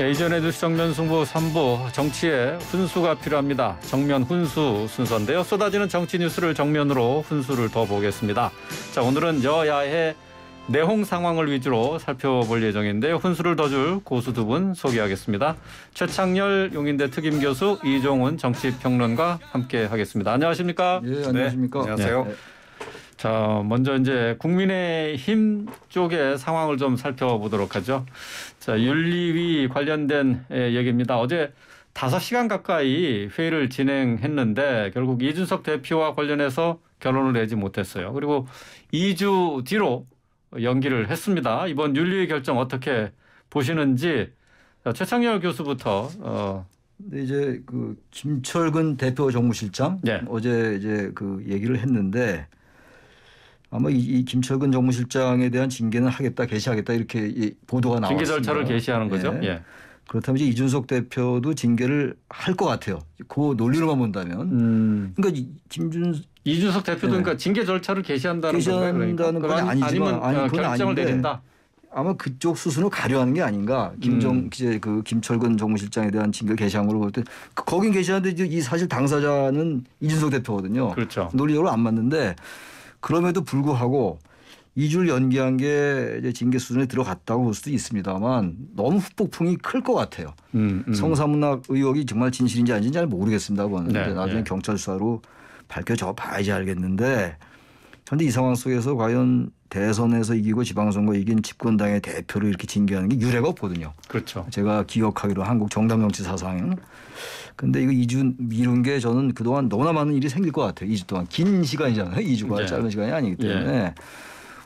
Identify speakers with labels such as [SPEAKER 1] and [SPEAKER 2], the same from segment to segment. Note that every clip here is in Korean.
[SPEAKER 1] 네, 이전에 뉴스 정면 승부 3부 정치에 훈수가 필요합니다. 정면 훈수 순서인데요. 쏟아지는 정치 뉴스를 정면으로 훈수를 더 보겠습니다. 자, 오늘은 여야의 내홍 상황을 위주로 살펴볼 예정인데요. 훈수를 더 줄 고수 두 분 소개하겠습니다. 최창렬 용인대 특임교수, 이종훈 정치평론가 함께 하겠습니다. 안녕하십니까?
[SPEAKER 2] 예, 안녕하십니까?
[SPEAKER 3] 네, 안녕하세요.
[SPEAKER 1] 네. 자, 먼저 이제 국민의힘 쪽의 상황을 좀 살펴보도록 하죠. 자, 윤리위 관련된 얘기입니다. 어제 5시간 가까이 회의를 진행했는데 결국 이준석 대표와 관련해서 결론을 내지 못했어요. 그리고 2주 뒤로 연기를 했습니다. 이번 윤리위 결정 어떻게 보시는지 최창렬 교수부터.
[SPEAKER 2] 근데 이제 그 김철근 대표 정무실장
[SPEAKER 1] 네.
[SPEAKER 2] 어제 이제 그 얘기를 했는데 아마 이 김철근 정무실장에 대한 징계는 하겠다, 개시하겠다 이렇게 보도가 나왔습니다.
[SPEAKER 1] 징계 절차를 개시하는 거죠.
[SPEAKER 2] 예.
[SPEAKER 1] 예.
[SPEAKER 2] 그렇다면 이제 이준석 대표도 징계를 할 것 같아요. 그 논리로만 본다면. 그러니까
[SPEAKER 1] 이준석 대표도 그러니까 징계 절차를 개시한다는 건가요?
[SPEAKER 2] 개시한다는 건 아니지만
[SPEAKER 1] 아니면
[SPEAKER 2] 그건
[SPEAKER 1] 결정을
[SPEAKER 2] 아닌데
[SPEAKER 1] 내린다.
[SPEAKER 2] 아마 그쪽 수순을 가려하는 게 아닌가. 그 김철근 정무실장에 대한 징계를 개시한 걸로 볼 때 거긴 개시하는데 이 사실 당사자는 이준석 대표거든요.
[SPEAKER 1] 그렇죠.
[SPEAKER 2] 논리적으로 안 맞는데 그럼에도 불구하고 2주를 연기한 게 이제 징계 수준에 들어갔다고 볼 수도 있습니다만 너무 후폭풍이 클 것 같아요. 성사문학 의혹이 정말 진실인지 아닌지 잘 모르겠습니다.
[SPEAKER 1] 네,
[SPEAKER 2] 나중에 경찰 수사로 밝혀져 봐야지 알겠는데 그런데 이 상황 속에서 과연 대선에서 이기고 지방선거 이긴 집권당의 대표를 이렇게 징계하는 게 유례가 없거든요.
[SPEAKER 1] 그렇죠. 제가
[SPEAKER 2] 기억하기로 한국 정당 정치 사상. 근데 이거 2주 미룬 게 저는 그동안 너무나 많은 일이 생길 것 같아요. 2주 동안. 긴 시간이잖아요. 2주가
[SPEAKER 1] 네.
[SPEAKER 2] 짧은 시간이 아니기 때문에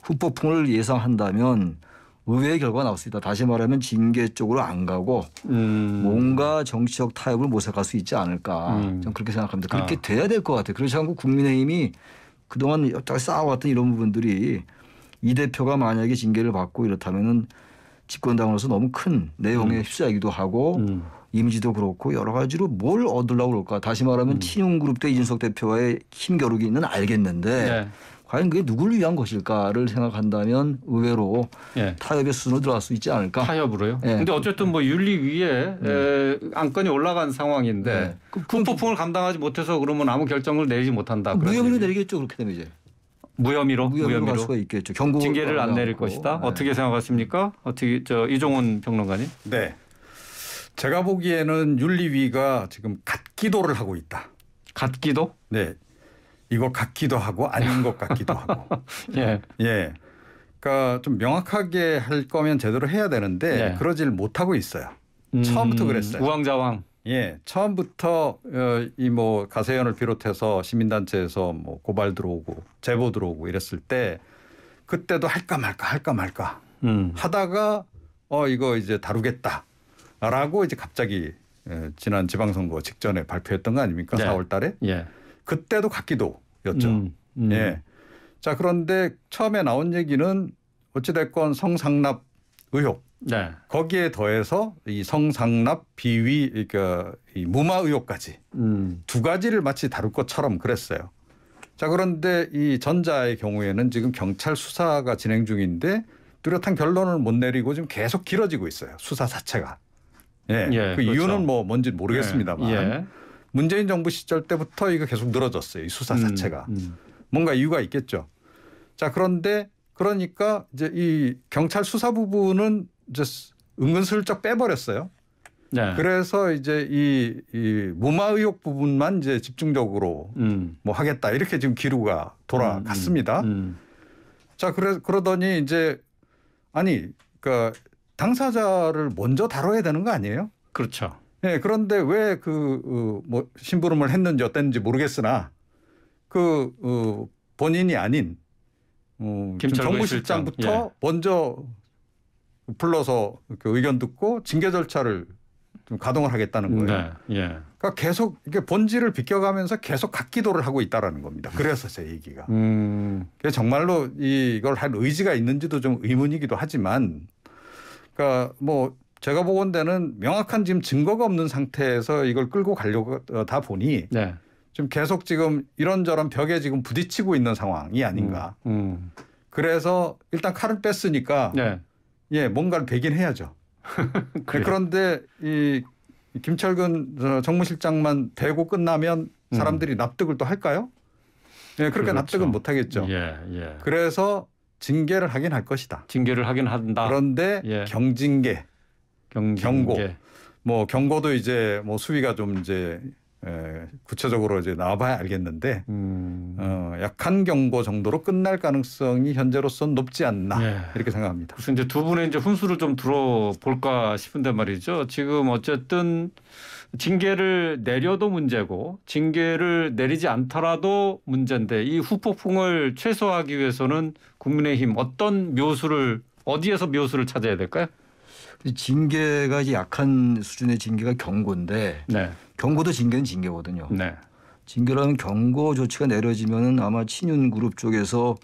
[SPEAKER 2] 후폭풍을 예상한다면 의외의 결과가 나올 수 있다. 다시 말하면 징계 쪽으로 안 가고 뭔가 정치적 타협을 모색할 수 있지 않을까. 저는 그렇게 생각합니다. 그렇게 돼야 될 것 같아요. 그렇지 않고 국민의힘이 그동안 여태까지 쌓아왔던 이런 부분들이 이 대표가 만약에 징계를 받고 이렇다면은 집권당으로서 너무 큰 내용에 휩싸이기도 하고 이미지도 그렇고 여러 가지로 뭘 얻으려고 그럴까. 다시 말하면 친윤그룹 대 이준석 대표와의 힘겨루기는 알겠는데
[SPEAKER 1] 네.
[SPEAKER 2] 과연 그게 누구를 위한 것일까를 생각한다면 의외로 타협의 수준으로 들어갈 수 있지 않을까.
[SPEAKER 1] 타협으로요? 그런데 어쨌든 뭐 윤리위에 안건이 올라간 상황인데 후폭풍을 감당하지 못해서 그러면 아무 결정을 내리지 못한다.
[SPEAKER 2] 무혐의로 내리겠죠. 그렇게 되면 이제.
[SPEAKER 1] 무혐의로
[SPEAKER 2] 갈 수가 있겠죠.
[SPEAKER 1] 징계를 안 내릴 것이다. 어떻게 생각하십니까? 어떻게 이종훈 평론가님?
[SPEAKER 3] 네, 제가 보기에는 윤리위가 지금 갓기도를 하고 있다.
[SPEAKER 1] 갓기도?
[SPEAKER 3] 네, 이거 같기도 하고 아닌 것 같기도 하고.
[SPEAKER 1] 예.
[SPEAKER 3] 그러니까 좀 명확하게 할 거면 제대로 해야 되는데 그러질 못하고 있어요. 처음부터 그랬어요.
[SPEAKER 1] 우왕좌왕.
[SPEAKER 3] 처음부터 이 뭐 가세연을 비롯해서 시민단체에서 뭐 고발 들어오고 제보 들어오고 이랬을 때 그때도 할까 말까 하다가 이거 이제 다루겠다라고 이제 갑자기 지난 지방선거 직전에 발표했던 거 아닙니까? 4월 달에. 그때도 같기도였죠. 자, 그런데 처음에 나온 얘기는 어찌됐건 성상납 의혹. 거기에 더해서 이 성상납 비위 그러니까 이 무마 의혹까지 두 가지를 마치 다룰 것처럼 그랬어요. 자, 그런데 이 전자의 경우에는 지금 경찰 수사가 진행 중인데 뚜렷한 결론을 못 내리고 지금 계속 길어지고 있어요. 수사 자체가. 그
[SPEAKER 1] 그렇죠.
[SPEAKER 3] 이유는 뭐 뭔지 모르겠습니다만 문재인 정부 시절 때부터 이거 계속 늘어졌어요. 이 수사 자체가. 뭔가 이유가 있겠죠. 자, 그런데 그러니까 이제 이 경찰 수사 부분은 이제 은근슬쩍 빼버렸어요. 그래서 이제 이 무마 의혹 부분만 이제 집중적으로 뭐 하겠다 이렇게 지금 기류가 돌아갔습니다. 자, 그러더니 이제 아니 그러니까 당사자를 먼저 다뤄야 되는 거 아니에요?
[SPEAKER 1] 그렇죠.
[SPEAKER 3] 그런데 왜 뭐 심부름을 했는지 어땠는지 모르겠으나 본인이 아닌 정무실장부터 먼저 불러서 그 의견 듣고 징계 절차를 좀 가동을 하겠다는 거예요. 그러니까 계속 이게 본질을 비껴가면서 계속 갓기도를 하고 있다라는 겁니다. 그래서 제 얘기가. 정말로 이걸 할 의지가 있는지도 좀 의문이기도 하지만, 그러니까 뭐 제가 보건대는 명확한 지금 증거가 없는 상태에서 이걸 끌고 가려고 다 보니 좀 계속 지금 이런저런 벽에 지금 부딪히고 있는 상황이 아닌가. 그래서 일단 칼을 뺐으니까 뭔가를 베긴 해야죠. 그런데 이 김철근 정무실장만 되고 끝나면 사람들이 납득을 또 할까요? 예, 그렇게
[SPEAKER 1] 그렇죠.
[SPEAKER 3] 납득은 못 하겠죠.
[SPEAKER 1] 예, 예.
[SPEAKER 3] 그래서 징계를 하긴 할 것이다.
[SPEAKER 1] 징계를 하긴 한다.
[SPEAKER 3] 그런데
[SPEAKER 1] 예.
[SPEAKER 3] 경징계, 경고,
[SPEAKER 1] 예.
[SPEAKER 3] 뭐 경고도 이제 뭐 수위가 좀 이제 구체적으로 이제 나와봐야 알겠는데 약한 경고 정도로 끝날 가능성이 현재로서는 높지 않나
[SPEAKER 1] 예.
[SPEAKER 3] 이렇게 생각합니다.
[SPEAKER 1] 그래서 이제 두 분의 이제 훈수를 좀 들어볼까 싶은데 말이죠. 지금 어쨌든 징계를 내려도 문제고 징계를 내리지 않더라도 문제인데 이 후폭풍을 최소화하기 위해서는 국민의힘 어디에서 묘수를 찾아야 될까요?
[SPEAKER 2] 징계가 이제 약한 수준의 징계가 경고인데
[SPEAKER 1] 네.
[SPEAKER 2] 경고도 징계는 징계거든요.
[SPEAKER 1] 네.
[SPEAKER 2] 징계라는 경고 조치가 내려지면은 아마 친윤그룹 쪽에서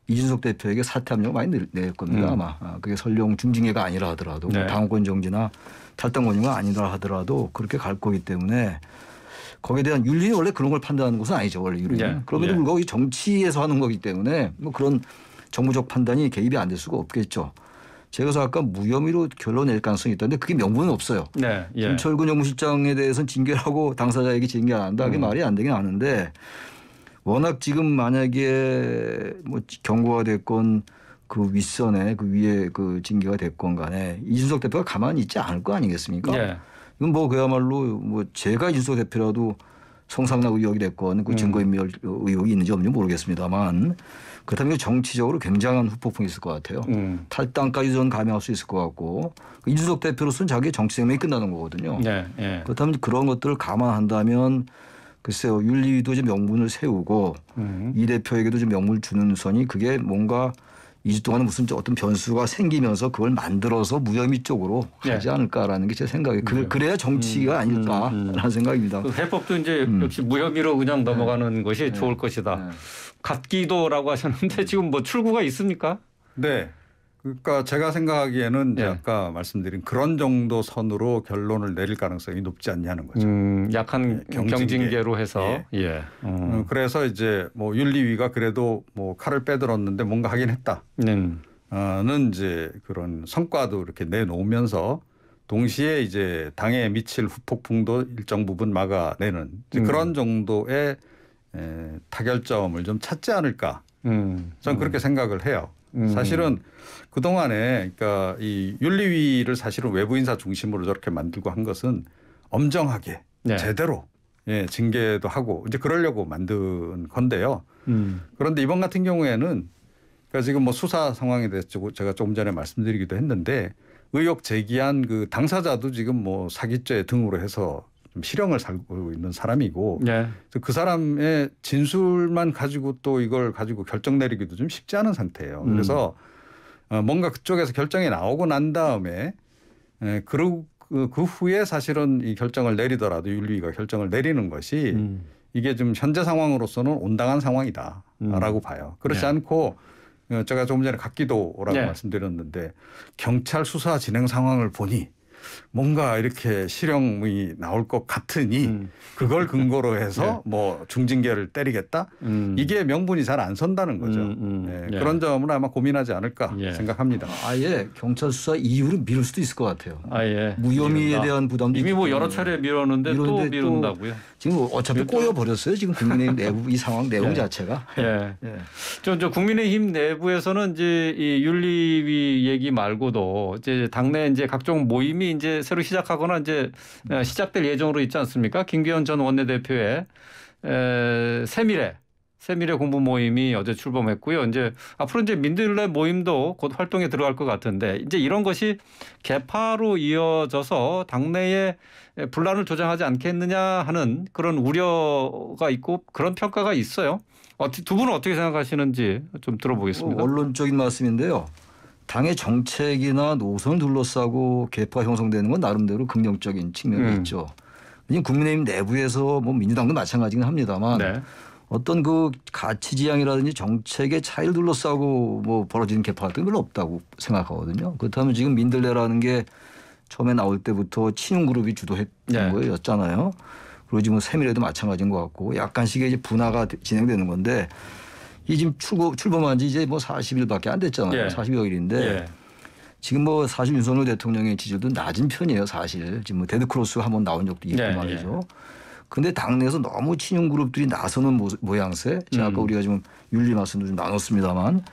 [SPEAKER 2] 이준석 대표에게 사퇴 압력을 많이 낼 겁니다. 아마 그게 설령 중징계가 아니라 하더라도
[SPEAKER 1] 네.
[SPEAKER 2] 당원권 정지나 탈당 권유가 아니라 하더라도 그렇게 갈 거기 때문에 거기에 대한 윤리는 원래 그런 걸 판단하는 것은 아니죠. 원래 윤리는.
[SPEAKER 1] 네.
[SPEAKER 2] 그럼에도 불구하고 이 정치에서 하는 거기 때문에 뭐 그런 정무적 판단이 개입이 안 될 수가 없겠죠. 제가 그래서 아까 무혐의로 결론 낼 가능성이 있다는데 그게 명분은 없어요.
[SPEAKER 1] 네. 예.
[SPEAKER 2] 김철근 정무실장에 대해서는 징계를 하고 당사자에게 징계 안 한다. 그게 말이 안 되긴 하는데 워낙 지금 만약에 뭐 경고가 됐건 그 윗선에 그 위에 그 징계가 됐건 간에 이준석 대표가 가만히 있지 않을 거 아니겠습니까?
[SPEAKER 1] 예.
[SPEAKER 2] 이건 뭐 그야말로 뭐 제가 이준석 대표라도 성상납 의혹이 됐건 그 증거인멸 의혹이 있는지 없는지 모르겠습니다만 그렇다면 정치적으로 굉장한 후폭풍이 있을 것 같아요. 탈당까지 저는 감행할 수 있을 것 같고 이준석 대표로서는 자기의 정치 생명이 끝나는 거거든요.
[SPEAKER 1] 네. 예.
[SPEAKER 2] 그렇다면 그런 것들을 감안한다면 글쎄요. 윤리위도 좀 명분을 세우고 이 대표에게도 좀 명분을 주는 선이 그게 뭔가 2주 동안은 무슨 어떤 변수가 생기면서 그걸 만들어서 무혐의 쪽으로 가지 않을까라는 게 제 생각이에요. 그래야 정치가 아닐까라는 생각입니다.
[SPEAKER 1] 그 해법도 이제 역시 무혐의로 그냥 넘어가는 것이 좋을 것이다. 같기도라고 하셨는데 지금 뭐 출구가 있습니까?
[SPEAKER 3] 네. 그러니까 제가 생각하기에는
[SPEAKER 1] 네.
[SPEAKER 3] 아까 말씀드린 그런 정도 선으로 결론을 내릴 가능성이 높지 않냐는 거죠.
[SPEAKER 1] 약한 경징계로 해서. 예.
[SPEAKER 3] 그래서 이제 뭐 윤리위가 그래도 뭐 칼을 빼들었는데 뭔가 하긴 했다. 는 이제 그런 성과도 이렇게 내놓으면서 동시에 이제 당에 미칠 후폭풍도 일정 부분 막아내는 그런 정도의 타결점을 좀 찾지 않을까. 저는 그렇게 생각을 해요. 사실은 그동안에 그러니까 이 윤리위를 사실은 외부 인사 중심으로 저렇게 만들고 한 것은 엄정하게
[SPEAKER 1] 네.
[SPEAKER 3] 제대로 징계도 하고 이제 그러려고 만든 건데요. 그런데 이번 같은 경우에는 그러니까 지금 뭐 수사 상황에 대해서 제가 조금 전에 말씀드리기도 했는데 의혹 제기한 그 당사자도 지금 뭐 사기죄 등으로 해서 좀 실형을 살고 있는 사람이고
[SPEAKER 1] 네.
[SPEAKER 3] 그 사람의 진술만 가지고 또 이걸 가지고 결정 내리기도 좀 쉽지 않은 상태예요. 그래서 뭔가 그쪽에서 결정이 나오고 난 다음에 그 후에 사실은 이 결정을 내리더라도 윤리위가 결정을 내리는 것이 이게 좀 현재 상황으로서는 온당한 상황이다라고 봐요. 그렇지 않고 제가 조금 전에 같기도라고 말씀드렸는데 경찰 수사 진행 상황을 보니 뭔가 이렇게 실형이 나올 것 같으니 그걸 근거로 해서 뭐 중징계를 때리겠다. 이게 명분이 잘 안 선다는 거죠. 그런 점은 아마 고민하지 않을까 생각합니다.
[SPEAKER 2] 아예 경찰 수사 이유를 미룰 수도 있을 것 같아요.
[SPEAKER 1] 아예.
[SPEAKER 2] 무혐의에 대한 부담도
[SPEAKER 1] 이미 뭐 여러 차례 미뤘는데 또 미룬다고요.
[SPEAKER 2] 지금 어차피 꼬여버렸어요. 지금 국민의힘 내부 이 상황 내용 자체가.
[SPEAKER 1] 예. 저 국민의힘 내부에서는 이제 이 윤리위 얘기 말고도 이제 당내 이제 각종 모임이 이제 새로 시작하거나 이제 시작될 예정으로 있지 않습니까? 김기현 전 원내대표의 세밀의 공부 모임이 어제 출범했고요. 이제 앞으로 이제 민들레 모임도 곧 활동에 들어갈 것 같은데 이제 이런 것이 개파로 이어져서 당내에 분란을 조장하지 않겠느냐 하는 그런 우려가 있고 그런 평가가 있어요. 두 분은 어떻게 생각하시는지 좀 들어보겠습니다.
[SPEAKER 2] 원론적인 말씀인데요. 당의 정책이나 노선을 둘러싸고 개파 형성되는 건 나름대로 긍정적인 측면이 있죠. 국민의힘 내부에서 뭐 민주당도 마찬가지긴 합니다만 어떤 그 가치 지향이라든지 정책의 차이를 둘러싸고 뭐 벌어지는 개파 같은 건 별로 없다고 생각하거든요. 그렇다면 지금 민들레라는 게 처음에 나올 때부터 친윤 그룹이 주도했던 거였잖아요. 그리고 지금 세밀에도 마찬가지인 것 같고 약간씩의 이제 분화가 진행되는 건데 이 지금 출범한 지 이제 뭐 40일밖에 안 됐잖아요. 40여 일인데 지금 뭐 사실 윤석열 대통령의 지지율도 낮은 편이에요. 사실 지금 뭐 데드크로스 한번 나온 적도 있고
[SPEAKER 1] 네,
[SPEAKER 2] 말이죠. 근데 당내에서 너무 친윤 그룹들이 나서는 모양새. 제가 아까 우리가 지금 윤리 말씀도 좀 나눴습니다만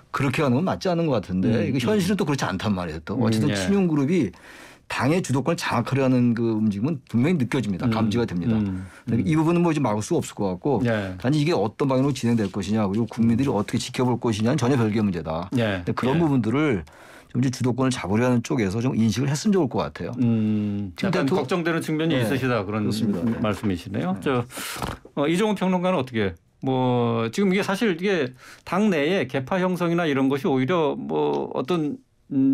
[SPEAKER 2] 그렇게 하는 건 맞지 않는 것 같은데 이거 현실은 또 그렇지 않단 말이에요. 또 어쨌든
[SPEAKER 1] 예.
[SPEAKER 2] 친윤 그룹이 당의 주도권을 장악하려는 그 움직임은 분명히 느껴집니다. 감지가 됩니다. 이 부분은 뭐 이제 막을 수 없을 것 같고
[SPEAKER 1] 예.
[SPEAKER 2] 단지 이게 어떤 방향으로 진행될 것이냐 그리고 국민들이 어떻게 지켜볼 것이냐는 전혀 별개의 문제다.
[SPEAKER 1] 예.
[SPEAKER 2] 근데 그런 부분들을 좀 이제 주도권을 잡으려는 쪽에서 좀 인식을 했으면 좋을 것 같아요.
[SPEAKER 1] 약간 걱정되는 측면이
[SPEAKER 2] 네.
[SPEAKER 1] 있으시다 그런
[SPEAKER 2] 그렇습니다.
[SPEAKER 1] 말씀이시네요. 이종훈 평론가는 어떻게? 뭐 지금 이게 사실 이게 당 내에 계파 형성이나 이런 것이 오히려 뭐 어떤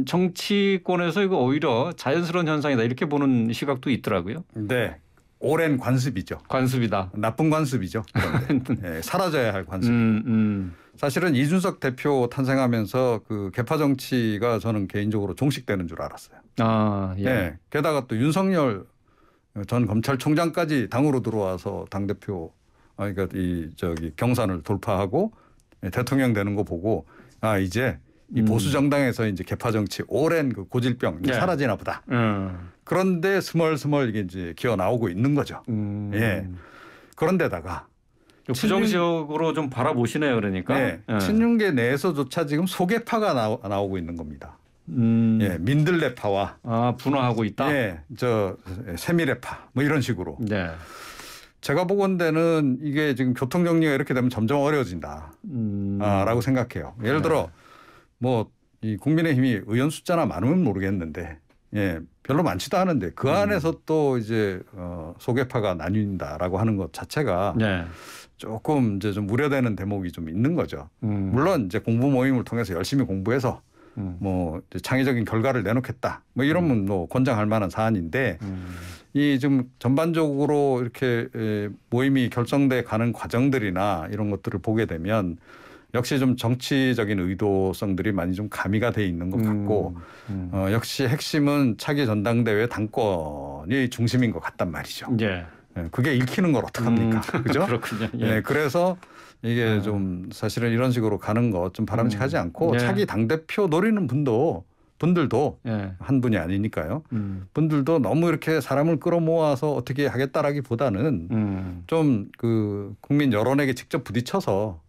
[SPEAKER 1] 정치권에서 이거 오히려 자연스러운 현상이다 이렇게 보는 시각도 있더라고요.
[SPEAKER 3] 네. 오랜 관습이죠.
[SPEAKER 1] 관습이다.
[SPEAKER 3] 나쁜 관습이죠. 그런데 예, 사라져야 할 관습. 사실은 이준석 대표 탄생하면서 그 계파 정치가 저는 개인적으로 종식되는 줄 알았어요.
[SPEAKER 1] 아, 예.
[SPEAKER 3] 예. 게다가 또 윤석열 전 검찰총장까지 당으로 들어와서 당 대표 그러니까 경선을 돌파하고 대통령 되는 거 보고 아 이제 이 보수 정당에서 이제 계파 정치 오랜 그 고질병 이제
[SPEAKER 1] 예.
[SPEAKER 3] 사라지나 보다. 그런데 스멀스멀 이게 이제 기어 나오고 있는 거죠. 예. 그런데다가
[SPEAKER 1] 부정적으로 좀 바라보시네요, 그러니까.
[SPEAKER 3] 네.
[SPEAKER 1] 예.
[SPEAKER 3] 친윤계 내에서조차 지금 소개파가 나오고 있는 겁니다. 예, 민들레파와
[SPEAKER 1] 분화하고 있다.
[SPEAKER 3] 예, 세미레파 뭐 이런 식으로.
[SPEAKER 1] 네.
[SPEAKER 3] 제가 보건대는 이게 지금 교통 정리가 이렇게 되면 점점 어려워진다. 라고 생각해요. 예를 들어 뭐 이 국민의힘이 의원 숫자나 많으면 모르겠는데 예, 별로 많지도 않은데 그 안에서 또 이제 소개파가 나뉜다라고 하는 것 자체가
[SPEAKER 1] 네.
[SPEAKER 3] 조금 이제 좀 우려되는 대목이 좀 있는 거죠. 물론 이제 공부 모임을 통해서 열심히 공부해서 뭐 이제 창의적인 결과를 내놓겠다. 뭐 이러면 뭐 권장할 만한 사안인데 이 좀 전반적으로 이렇게 모임이 결성돼 가는 과정들이나 이런 것들을 보게 되면 역시 좀 정치적인 의도성들이 많이 좀 가미가 돼 있는 것 같고 역시 핵심은 차기 전당대회 당권이 중심인 것 같단 말이죠.
[SPEAKER 1] 예.
[SPEAKER 3] 그게 읽히는 걸 어떡합니까? 그죠?
[SPEAKER 1] 그렇군요. 예.
[SPEAKER 3] 네, 그래서 이게 좀 사실은 이런 식으로 가는 거 좀 바람직하지 않고
[SPEAKER 1] 예.
[SPEAKER 3] 차기 당대표 노리는 분들도
[SPEAKER 1] 예.
[SPEAKER 3] 한 분이 아니니까요. 분들도 너무 이렇게 사람을 끌어모아서 어떻게 하겠다라기보다는 좀 그 국민 여론에게 직접 부딪혀서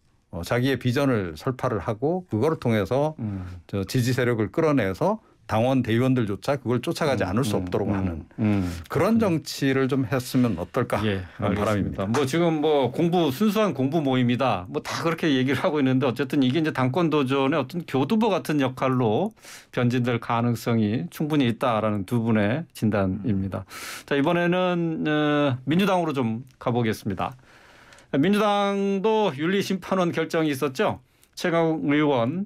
[SPEAKER 3] 자기의 비전을 설파를 하고 그거를 통해서 저 지지 세력을 끌어내서 당원 대의원들조차 그걸 쫓아가지 않을 수 없도록 하는 그런 정치를 좀 했으면 어떨까
[SPEAKER 1] 예,
[SPEAKER 3] 하는 바람입니다.
[SPEAKER 1] 뭐 지금 뭐 순수한 공부 모임이다. 뭐 다 그렇게 얘기를 하고 있는데 어쨌든 이게 이제 당권 도전의 어떤 교두보 같은 역할로 변진될 가능성이 충분히 있다라는 두 분의 진단입니다. 자, 이번에는 민주당으로 좀 가보겠습니다. 민주당도 윤리심판원 결정이 있었죠. 최강욱 의원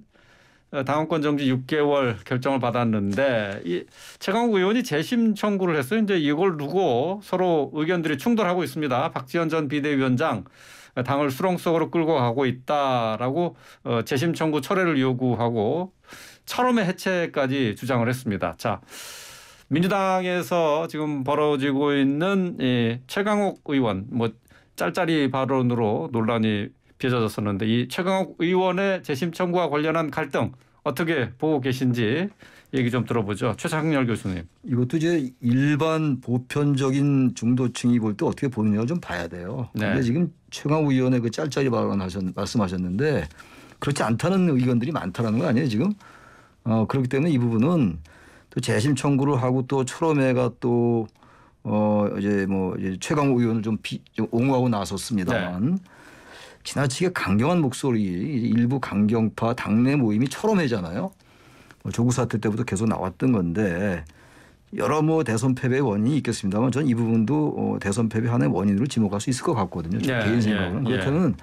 [SPEAKER 1] 당원권 정지 6개월 결정을 받았는데 이 최강욱 의원이 재심 청구를 했어요. 이제 이걸 두고 서로 의견들이 충돌하고 있습니다. 박지원 전 비대위원장 당을 수렁 속으로 끌고 가고 있다라고 재심 청구 철회를 요구하고 철험의 해체까지 주장을 했습니다. 자, 민주당에서 지금 벌어지고 있는 이 최강욱 의원 뭐 짤짤이 발언으로 논란이 빚어졌었는데 이 최강욱 의원의 재심 청구와 관련한 갈등 어떻게 보고 계신지 얘기 좀 들어보죠. 최상렬 교수님.
[SPEAKER 2] 이것도 이제 일반 보편적인 중도층이 볼 때 어떻게 보느냐를 좀 봐야 돼요.
[SPEAKER 1] 네.
[SPEAKER 2] 근데 지금 최강욱 의원의 그 짤짤이 말씀하셨는데 그렇지 않다는 의견들이 많다라는 거 아니에요 지금? 그렇기 때문에 이 부분은 또 재심 청구를 하고 또 철험회가 또 이제 최강욱 의원을 좀 옹호하고 나섰습니다만
[SPEAKER 1] 네.
[SPEAKER 2] 지나치게 강경한 목소리 일부 강경파 당내 모임이 철험회잖아요. 조국 사태 때부터 계속 나왔던 건데 여러 대선 패배의 원인이 있겠습니다만 저는 이 부분도 대선 패배 하나의 원인으로 지목할 수 있을 것 같거든요. 제 개인 생각으로는. 그렇다면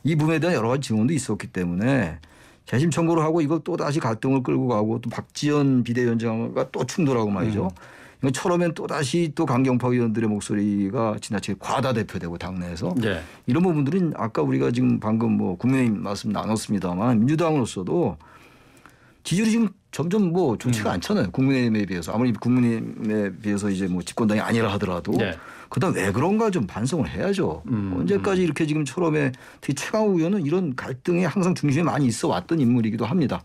[SPEAKER 2] 이 부분에 대한 여러 가지 증언도 있었기 때문에 재심 청구를 하고 이걸 또 다시 갈등을 끌고 가고 또 박지원 비대위원장과 또 충돌하고 말이죠. 이건 처음엔 또 다시 또 강경파 의원들의 목소리가 지나치게 과다대표되고 당내에서
[SPEAKER 1] 네.
[SPEAKER 2] 이런 부분들은 아까 우리가 지금 방금 국민의힘 말씀 나눴습니다만 민주당으로서도 지지율이 지금 점점 좋지가 않잖아요. 국민의힘에 비해서 아무리 국민의힘에 비해서 이제 집권당이 아니라 하더라도
[SPEAKER 1] 네.
[SPEAKER 2] 그다음 왜 그런가 좀 반성을 해야죠. 언제까지 이렇게 지금 처음에 특히 최강욱 의원은 이런 갈등에 항상 중심에 많이 있어 왔던 인물이기도 합니다.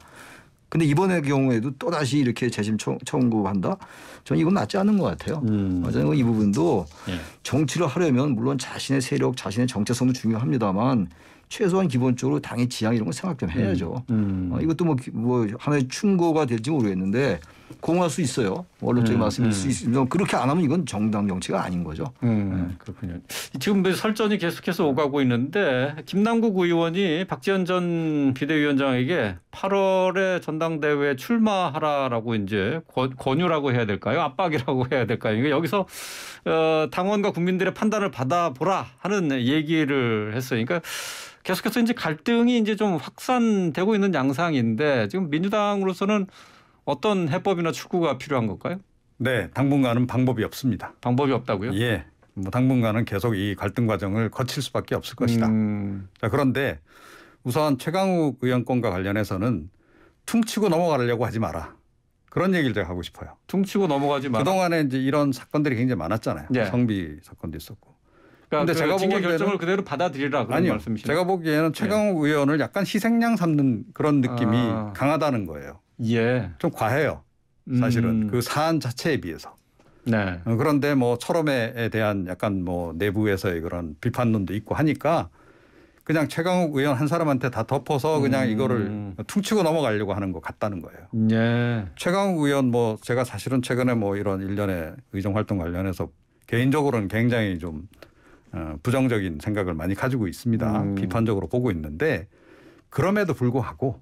[SPEAKER 2] 근데 이번의 경우에도 또 다시 이렇게 재심 청구한다? 저는 이건 맞지 않는 것 같아요. 저는 이 부분도
[SPEAKER 1] 예.
[SPEAKER 2] 정치를 하려면 물론 자신의 세력, 자신의 정체성도 중요합니다만 최소한 기본적으로 당의 지향 이런 거 생각 좀 해야죠. 이것도 뭐 하나의 충고가 될지 모르겠는데 공할 수 있어요. 원론적인 말씀일 수 있으면 그렇게 안 하면 이건 정당 정치가 아닌 거죠.
[SPEAKER 1] 그렇군요. 지금 설전이 계속해서 오가고 있는데 김남국 의원이 박지원 전 비대위원장에게 8월에 전당대회에 출마하라라고 이제 권유라고 해야 될까요? 압박이라고 해야 될까요? 그러니까 여기서 당원과 국민들의 판단을 받아보라 하는 얘기를 했어요. 그러니까 계속해서 이제 갈등이 이제 좀 확산되고 있는 양상인데 지금 민주당으로서는 어떤 해법이나 출구가 필요한 걸까요?
[SPEAKER 3] 네, 당분간은 방법이 없습니다.
[SPEAKER 1] 방법이 없다고요?
[SPEAKER 3] 예, 뭐 당분간은 계속 이 갈등 과정을 거칠 수밖에 없을 것이다. 자, 그런데 우선 최강욱 의원 건과 관련해서는 퉁치고 넘어가려고 하지 마라. 그런 얘기를 제가 하고 싶어요.
[SPEAKER 1] 퉁치고 넘어가지 마라.
[SPEAKER 3] 그동안에 이제 이런 사건들이 굉장히 많았잖아요.
[SPEAKER 1] 예.
[SPEAKER 3] 성비 사건도 있었고.
[SPEAKER 1] 그러니까
[SPEAKER 3] 근데 제가
[SPEAKER 1] 징계
[SPEAKER 3] 보기에는
[SPEAKER 1] 결정을 그대로 받아들이라 그런
[SPEAKER 3] 아니요.
[SPEAKER 1] 말씀이시죠?
[SPEAKER 3] 제가 보기에는 최강욱 의원을 약간 희생양 삼는 그런 느낌이
[SPEAKER 1] 아.
[SPEAKER 3] 강하다는 거예요.
[SPEAKER 1] 예.
[SPEAKER 3] 좀 과해요. 사실은 그 사안 자체에 비해서.
[SPEAKER 1] 네.
[SPEAKER 3] 그런데 뭐 철험에 대한 약간 뭐 내부에서의 그런 비판론도 있고 하니까 그냥 최강욱 의원 한 사람한테 다 덮어서 그냥 이거를 퉁치고 넘어가려고 하는 것 같다는 거예요.
[SPEAKER 1] 예.
[SPEAKER 3] 최강욱 의원 뭐 제가 사실은 최근에 뭐 이런 일련의 의정 활동 관련해서 개인적으로는 굉장히 좀 부정적인 생각을 많이 가지고 있습니다. 비판적으로 보고 있는데 그럼에도 불구하고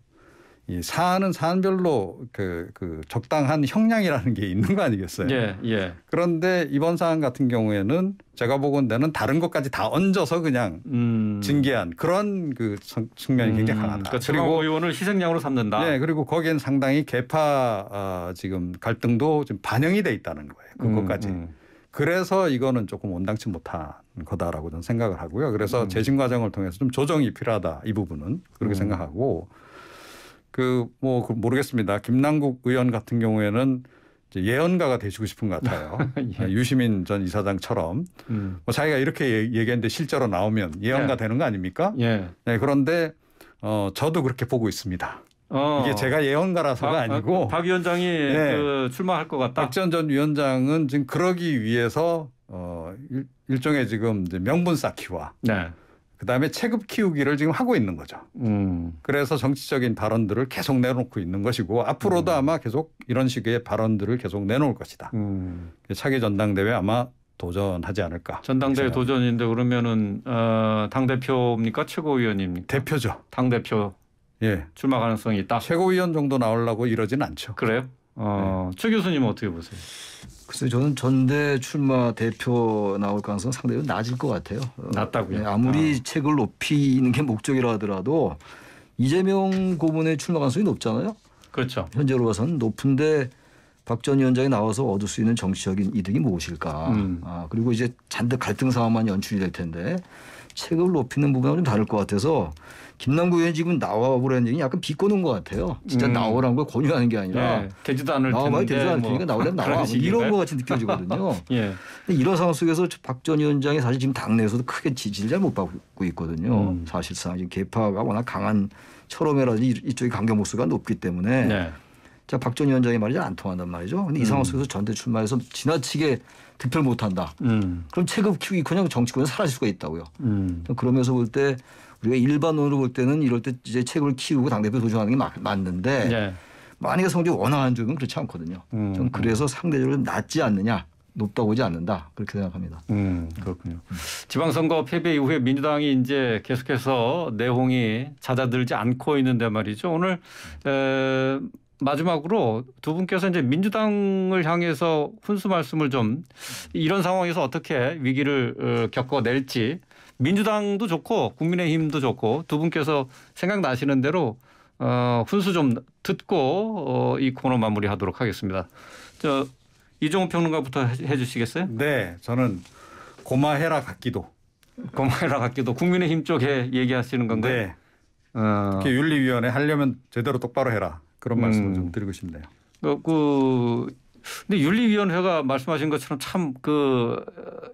[SPEAKER 3] 이 사안은 사안별로 그 적당한 형량이라는 게 있는 거 아니겠어요?
[SPEAKER 1] 예. 예.
[SPEAKER 3] 그런데 이번 사안 같은 경우에는 제가 보건대는 다른 것까지 다 얹어서 그냥 징계한 그런 그 측면이 굉장히 강하다.
[SPEAKER 1] 그러니까 최강욱 의원을 희생양으로 삼는다.
[SPEAKER 3] 네, 그리고 거기엔 상당히 계파 지금 갈등도 좀 반영이 돼 있다는 거예요. 그것까지. 그래서 이거는 조금 온당치 못한 거다라고 저는 생각을 하고요. 그래서 재심 과정을 통해서 좀 조정이 필요하다 이 부분은 그렇게 생각하고 모르겠습니다. 김남국 의원 같은 경우에는 이제 예언가가 되시고 싶은 것 같아요.
[SPEAKER 1] 예.
[SPEAKER 3] 유시민 전 이사장처럼 뭐 자기가 이렇게 얘기했는데 실제로 나오면 예언가
[SPEAKER 1] 예.
[SPEAKER 3] 되는 거 아닙니까?
[SPEAKER 1] 예.
[SPEAKER 3] 네, 그런데 저도 그렇게 보고 있습니다. 이게 제가 예언가라서가 아니고
[SPEAKER 1] 박 위원장이 그 출마할 것 같다.
[SPEAKER 3] 박지원 전 위원장은 지금 그러기 위해서 일종의 지금 이제 명분 쌓기와
[SPEAKER 1] 네.
[SPEAKER 3] 그다음에 체급 키우기를 지금 하고 있는 거죠. 그래서 정치적인 발언들을 계속 내놓고 있는 것이고 앞으로도 아마 계속 이런 식의 발언들을 계속 내놓을 것이다. 차기 전당대회 아마 도전하지 않을까.
[SPEAKER 1] 전당대회 도전인데 그러면은 당 대표입니까 최고위원입니까?
[SPEAKER 3] 대표죠.
[SPEAKER 1] 당 대표
[SPEAKER 3] 예.
[SPEAKER 1] 출마 가능성이 있다.
[SPEAKER 3] 최고위원 정도 나오려고 이러진 않죠.
[SPEAKER 1] 그래요? 최 교수님은 어떻게 보세요?
[SPEAKER 2] 글쎄요, 저는 전대 출마 대표 나올 가능성 상당히 낮을 것 같아요.
[SPEAKER 1] 낮다고요?
[SPEAKER 2] 네, 아무리 책을 높이는 게 목적이라 하더라도 이재명 고문의 출마 가능성이 높잖아요.
[SPEAKER 1] 그렇죠.
[SPEAKER 2] 현재로 봐서는 높은데 박 전 위원장이 나와서 얻을 수 있는 정치적인 이득이 무엇일까. 그리고 이제 잔뜩 갈등 상황만 연출이 될 텐데 책을 높이는 부분하고 좀 다를 것 같아서 김남국 의원이 지금 나와보라는 얘기는 약간 비꼬는 것 같아요. 진짜 나오라는 걸 권유하는 게 아니라
[SPEAKER 1] 되지도 않을
[SPEAKER 2] 나와봐야
[SPEAKER 1] 텐데
[SPEAKER 2] 되지도 않을 테니까 나오려면 나와. 이런 것 같이 느껴지거든요.
[SPEAKER 1] 예.
[SPEAKER 2] 이런 상황 속에서 박 전 위원장이 사실 지금 당내에서도 크게 지지를 잘 못 받고 있거든요. 사실상 지금 계파가 워낙 강한 철험이라든지 이쪽이 강경 목소리가 높기 때문에
[SPEAKER 1] 네.
[SPEAKER 2] 자, 박 전 위원장이 말이 잘 안 통한단 말이죠. 근데 이 상황 속에서 전대 출마해서 지나치게 득표를 못한다. 그럼 체급 키우기 그냥 정치권에서 사라질 수가 있다고요. 그러면서 볼 때 우리가 일반론으로 볼 때는 이럴 때 이제 체급을 키우고 당대표 도전하는 게 맞는데
[SPEAKER 1] 네.
[SPEAKER 2] 만약에 성적이 워낙 안 좋으면 그렇지 않거든요. 좀 그래서 상대적으로 낮지 않느냐. 높다고 보지 않는다. 그렇게 생각합니다.
[SPEAKER 1] 그렇군요. 지방선거 패배 이후에 민주당이 이제 계속해서 내홍이 잦아들지 않고 있는데 말이죠. 오늘 마지막으로 두 분께서 이제 민주당을 향해서 훈수 말씀을 좀 이런 상황에서 어떻게 위기를 겪어낼지 민주당도 좋고 국민의힘도 좋고 두 분께서 생각나시는 대로 훈수 좀 듣고 이 코너 마무리하도록 하겠습니다. 이종우 평론가부터 해주시겠어요?
[SPEAKER 3] 네, 저는 고마해라 같기도.
[SPEAKER 1] 고마해라 같기도 국민의힘 쪽에 얘기하시는 건가요?
[SPEAKER 3] 네. 특히 윤리위원회 하려면 제대로 똑바로 해라. 그런 말씀을 좀 드리고 싶네요.
[SPEAKER 1] 근데 윤리위원회가 말씀하신 것처럼 참 그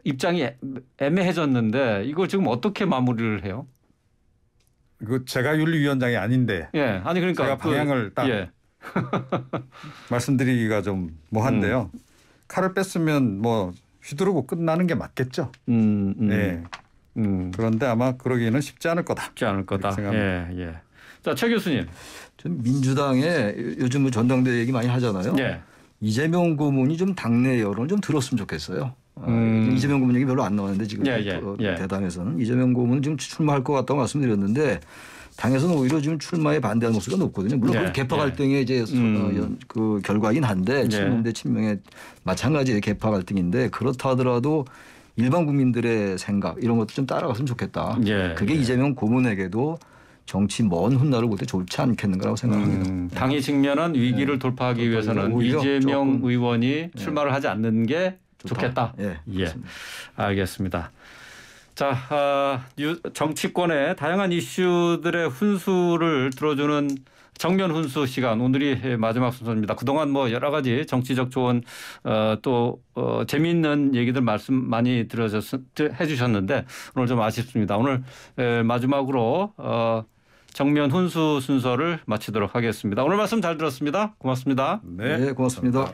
[SPEAKER 1] 입장이 애매해졌는데 이걸 지금 어떻게 마무리를 해요?
[SPEAKER 3] 제가 윤리위원장이 아닌데.
[SPEAKER 1] 예, 아니 그러니까
[SPEAKER 3] 제가 방향을 딱
[SPEAKER 1] 예.
[SPEAKER 3] 말씀드리기가 좀 뭐한데요. 칼을 뺐으면 뭐 휘두르고 끝나는 게 맞겠죠. 네. 그런데 아마 그러기는 쉽지 않을 거다.
[SPEAKER 1] 쉽지 않을 거다.
[SPEAKER 3] 이렇게 생각합니다.
[SPEAKER 1] 예. 자, 최 교수님.
[SPEAKER 2] 좀 민주당에 요즘 뭐 전당대회 얘기 많이 하잖아요.
[SPEAKER 1] 예.
[SPEAKER 2] 이재명 고문이 좀 당내 여론을 좀 들었으면 좋겠어요. 이재명 고문 얘기 별로 안 나왔는데 지금 대당에서는 이재명 고문은 지금 출마할 것 같다고 말씀드렸는데 당에서는 오히려 지금 출마에 반대하는 목소리가 높거든요. 물론 그건 개파 갈등의 이제 그 결과이긴 한데 친문 대 친명의 마찬가지의 개파 갈등인데 그렇다 하더라도 일반 국민들의 생각 이런 것도 좀 따라갔으면 좋겠다. 그게 이재명 고문에게도 정치 먼 훗날을 볼 때 좋지 않겠는가라고 생각합니다.
[SPEAKER 1] 당이 직면한 위기를 돌파하기 위해서는 이재명 의원이 출마를 하지 않는 게 좋겠다.
[SPEAKER 2] 예.
[SPEAKER 1] 알겠습니다. 자, 정치권의 다양한 이슈들의 훈수를 들어주는 정면 훈수 시간 오늘이 마지막 순서입니다. 그동안 뭐 여러 가지 정치적 조언 또 재미있는 얘기들 말씀 많이 해주셨는데 오늘 좀 아쉽습니다. 오늘 마지막으로 정면 훈수 순서를 마치도록 하겠습니다. 오늘 말씀 잘 들었습니다. 고맙습니다.
[SPEAKER 2] 네, 고맙습니다.